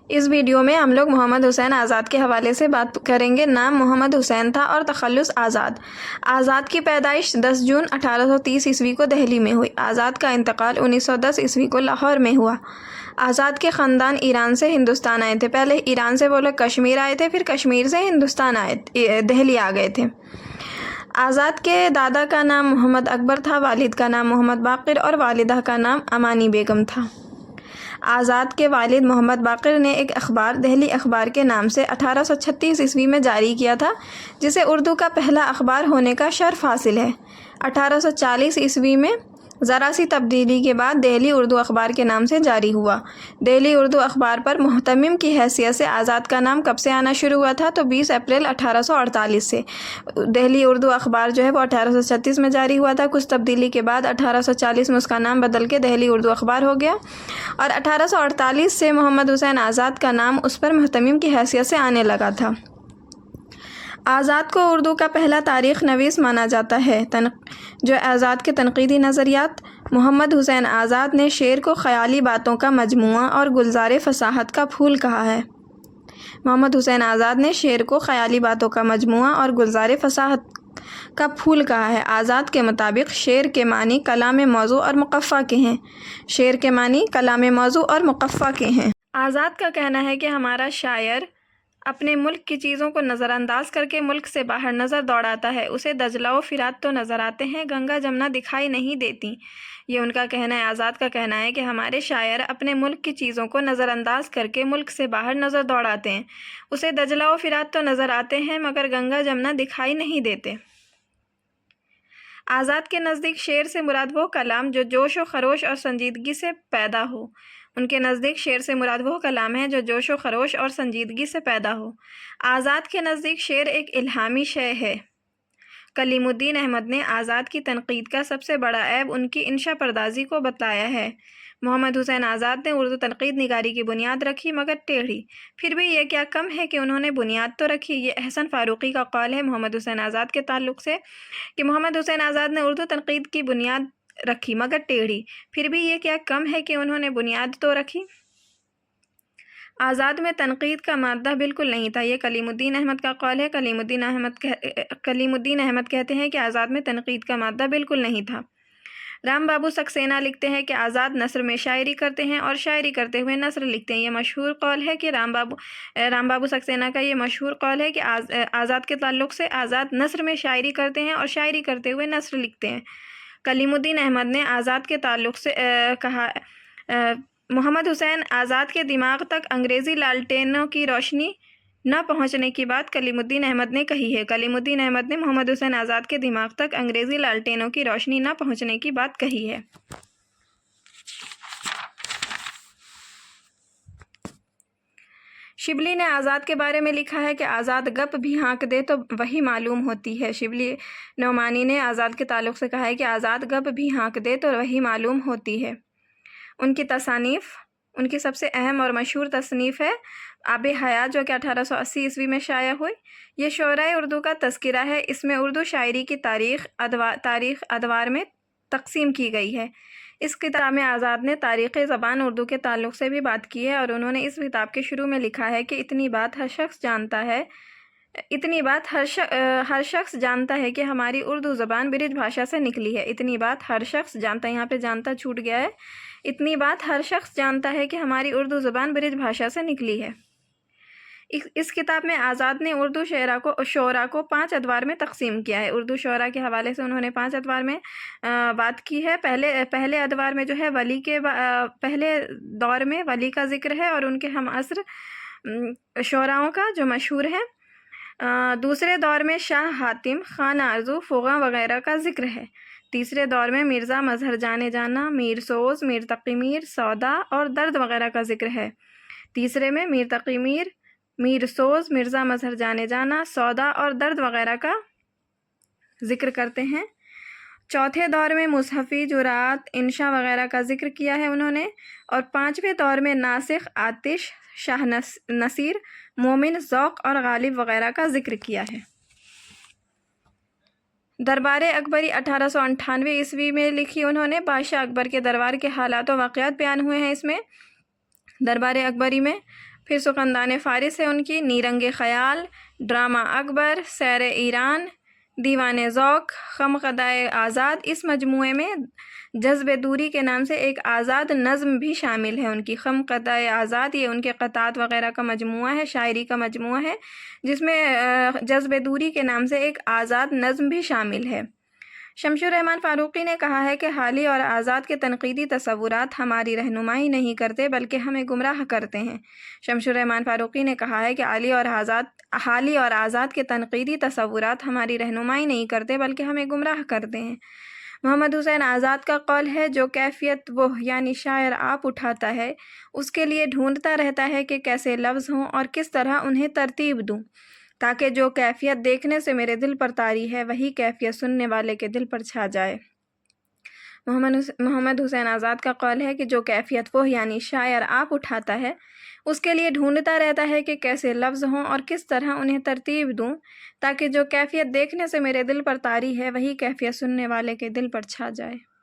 اس video میں ہم لوگ محمد حسین آزاد کے حوالے سے بات کریں گے۔ نام محمد حسین تھا اور تخلص آزاد۔ آزاد کی پیدائش 10 جون 1830 عیسوی کو دہلی میں ہوئی۔ آزاد کا انتقال 1910 عیسوی کو لاہور میں ہوا۔ آزاد کے خاندان ایران سے ہندوستان آئے تھے۔ پہلے ایران سے وہ لوگ کشمیر آئے تھے، پھر کشمیر سے ہندوستان آئے، دہلی آ گئے تھے۔ آزاد کے دادا کا نام محمد اکبر تھا، والد کا نام محمد باقر اور والدہ کا نام امانی بیگم تھا۔ آزاد کے والد محمد باقر نے ایک اخبار دہلی اخبار کے نام سے 1836 عیسوی میں جاری کیا تھا، جسے اردو کا پہلا اخبار ہونے کا شرف حاصل ہے۔ 1840 عیسوی میں ذرا سی تبدیلی کے بعد دہلی اردو اخبار کے نام سے جاری ہوا۔ دہلی اردو اخبار پر محتمم کی حیثیت سے آزاد کا نام کب سے آنا شروع ہوا تھا؟ تو 20 اپریل 1848 سے۔ دہلی اردو اخبار جو ہے وہ 1836 میں جاری ہوا تھا۔ کچھ تبدیلی کے بعد 1840 میں اس کا نام بدل کے دہلی اردو اخبار ہو گیا، اور 1848 سے محمد حسین آزاد کا نام اس پر محتمم کی حیثیت سے آنے لگا تھا۔ آزاد کو اردو کا پہلا تاریخ نویس مانا جاتا ہے۔ جو آزاد کے تنقیدی نظریات: محمد حسین آزاد نے شعر کو خیالی باتوں کا مجموعہ اور گلزار فصاحت کا پھول کہا ہے۔ محمد حسین آزاد نے شعر کو خیالی باتوں کا مجموعہ اور گلزار فصاحت کا پھول کہا ہے۔ آزاد کے مطابق شعر کے معنی کلام موضوع اور مقفع کے ہیں۔ شعر کے معنی کلام موضوع اور مقفع کے ہیں۔ آزاد کا کہنا ہے کہ ہمارا شاعر اپنے ملک کی چیزوں کو نظر انداز کر کے ملک سے باہر نظر دوڑاتا ہے۔ اسے دجلہ و فرات تو نظر آتے ہیں، گنگا جمنا دکھائی نہیں دیتی۔ یہ ان کا کہنا ہے۔ آزاد کا کہنا ہے کہ ہمارے شاعر اپنے ملک کی چیزوں کو نظر انداز کر کے ملک سے باہر نظر دوڑاتے ہیں۔ اسے دجلہ و فرات تو نظر آتے ہیں مگر گنگا جمنا دکھائی نہیں دیتے۔ آزاد کے نزدیک شعر سے مراد وہ کلام جو جوش و خروش اور سنجیدگی سے پیدا ہو۔ ان کے نزدیک شعر سے مراد وہ کلام ہے جو جوش و خروش اور سنجیدگی سے پیدا ہو۔ آزاد کے نزدیک شعر ایک الہامی شے ہے۔ کلیم الدین احمد نے آزاد کی تنقید کا سب سے بڑا عیب ان کی انشا پردازی کو بتایا ہے۔ محمد حسین آزاد نے اردو تنقید نگاری کی بنیاد رکھی مگر ٹیڑھی۔ پھر بھی یہ کیا کم ہے کہ انہوں نے بنیاد تو رکھی۔ یہ احسن فاروقی کا قول ہے محمد حسین آزاد کے تعلق سے کہ محمد حسین آزاد نے اردو تنقید کی بنیاد رکھی مگر ٹیڑھی۔ پھر بھی یہ کیا کم ہے کہ انہوں نے بنیاد تو رکھی۔ آزاد میں تنقید کا مادہ بالکل نہیں تھا، یہ کلیم الدین احمد کا قول ہے۔ کلیم الدین احمد کہتے ہیں کہ آزاد میں تنقید کا مادہ بالکل نہیں تھا۔ رام بابو سکسینہ لکھتے ہیں کہ آزاد نثر میں شاعری کرتے ہیں اور شاعری کرتے ہوئے نثر لکھتے ہیں۔ یہ مشہور قول ہے کہ رام بابو سکسینہ کا یہ مشہور قول ہے کہ آزاد کے تعلق سے آزاد نثر میں شاعری کرتے ہیں اور شاعری کرتے ہوئے نثر لکھتے ہیں۔ کلیم الدین احمد نے آزاد کے تعلق سے کہا، محمد حسین آزاد کے دماغ تک انگریزی لالٹینوں کی روشنی نہ پہنچنے کی بات کلیم الدین احمد نے کہی ہے۔ کلیم الدین احمد نے محمد حسین آزاد کے دماغ تک انگریزی لالٹینوں کی روشنی نہ پہنچنے کی بات کہی ہے۔ شبلی نے آزاد کے بارے میں لکھا ہے کہ آزاد گپ بھی ہانک دے تو وہی معلوم ہوتی ہے۔ شبلی نعمانی نے آزاد کے تعلق سے کہا ہے کہ آزاد گپ بھی ہانک دے تو وہی معلوم ہوتی ہے۔ ان کی تصانیف، ان کی سب سے اہم اور مشہور تصنیف ہے آب حیات، جو کہ 1880 عیسوی میں شائع ہوئی۔ یہ شعرائے اردو کا تذکرہ ہے۔ اس میں اردو شاعری کی تاریخ ادوار میں تقسیم کی گئی ہے۔ اس کتاب میں آزاد نے تاریخ زبان اردو کے تعلق سے بھی بات کی ہے، اور انہوں نے اس کتاب کے شروع میں لکھا ہے کہ اتنی بات ہر شخص جانتا ہے کہ ہماری اردو زبان برج بھاشا سے نکلی ہے۔ اتنی بات ہر شخص جانتا ہے، یہاں پہ جانتا چھوٹ گیا ہے۔ اتنی بات ہر شخص جانتا ہے کہ ہماری اردو زبان برج بھاشا سے نکلی ہے۔ اس کتاب میں آزاد نے اردو شعراء کو 5 ادوار میں تقسیم کیا ہے۔ اردو شعراء کے حوالے سے انہوں نے 5 ادوار میں بات کی ہے۔ پہلے ادوار میں جو ہے پہلے دور میں ولی کا ذکر ہے اور ان کے ہم عصر شعراؤں کا جو مشہور ہے۔ دوسرے دور میں شاہ حاتم، خان آرزو، فغاں وغیرہ کا ذکر ہے۔ تیسرے دور میں مرزا مظہر جانے جانا، میر سوز، میر تقی میر، سودا اور درد وغیرہ کا ذکر ہے۔ تیسرے میں میر تقی میر، میر سوز، مرزا مظہر جانے جانا، سودا اور درد وغیرہ کا ذکر کرتے ہیں۔ چوتھے دور میں مصحفی، جرات، انشا وغیرہ کا ذکر کیا ہے انہوں نے، اور 5ویں دور میں ناسخ، آتش، شاہ نصیر، مومن، ذوق اور غالب وغیرہ کا ذکر کیا ہے۔ دربار اکبری 1898 عیسوی میں لکھی انہوں نے۔ بادشاہ اکبر کے دربار کے حالات و واقعات بیان ہوئے ہیں اس میں۔ دربار اکبری میں پھر سخندان فارس ہے ان کی نیرنگ خیال، ڈرامہ اکبر، سیر ایران، دیوان ذوق، خمقدۂ آزاد۔ اس مجموعے میں جذب دوری کے نام سے ایک آزاد نظم بھی شامل ہے ان کی۔ خمقدۂ آزاد یہ ان کے قطعات وغیرہ کا مجموعہ ہے، شاعری کا مجموعہ ہے، جس میں جذب دوری کے نام سے ایک آزاد نظم بھی شامل ہے۔ شمس الرحمن فاروقی نے کہا ہے کہ حالی اور آزاد کے تنقیدی تصورات ہماری رہنمائی نہیں کرتے بلکہ ہمیں گمراہ کرتے ہیں۔ شمس الرحمن فاروقی نے کہا ہے کہ حالی اور آزاد کے تنقیدی تصورات ہماری رہنمائی نہیں کرتے بلکہ ہمیں گمراہ کرتے ہیں۔ محمد حسین آزاد کا قول ہے، جو کیفیت وہ یعنی شاعر آپ اٹھاتا ہے، اس کے لیے ڈھونڈتا رہتا ہے کہ کیسے لفظ ہوں اور کس طرح انہیں ترتیب دوں، تاکہ جو کیفیت دیکھنے سے میرے دل پر طاری ہے وہی کیفیت سننے والے کے دل پر چھا جائے۔ محمد حسین آزاد کا قول ہے کہ جو کیفیت وہ یعنی شاعر آپ اٹھاتا ہے، اس کے لیے ڈھونڈتا رہتا ہے کہ کیسے لفظ ہوں اور کس طرح انہیں ترتیب دوں، تاکہ جو کیفیت دیکھنے سے میرے دل پر طاری ہے وہی کیفیت سننے والے کے دل پر چھا جائے۔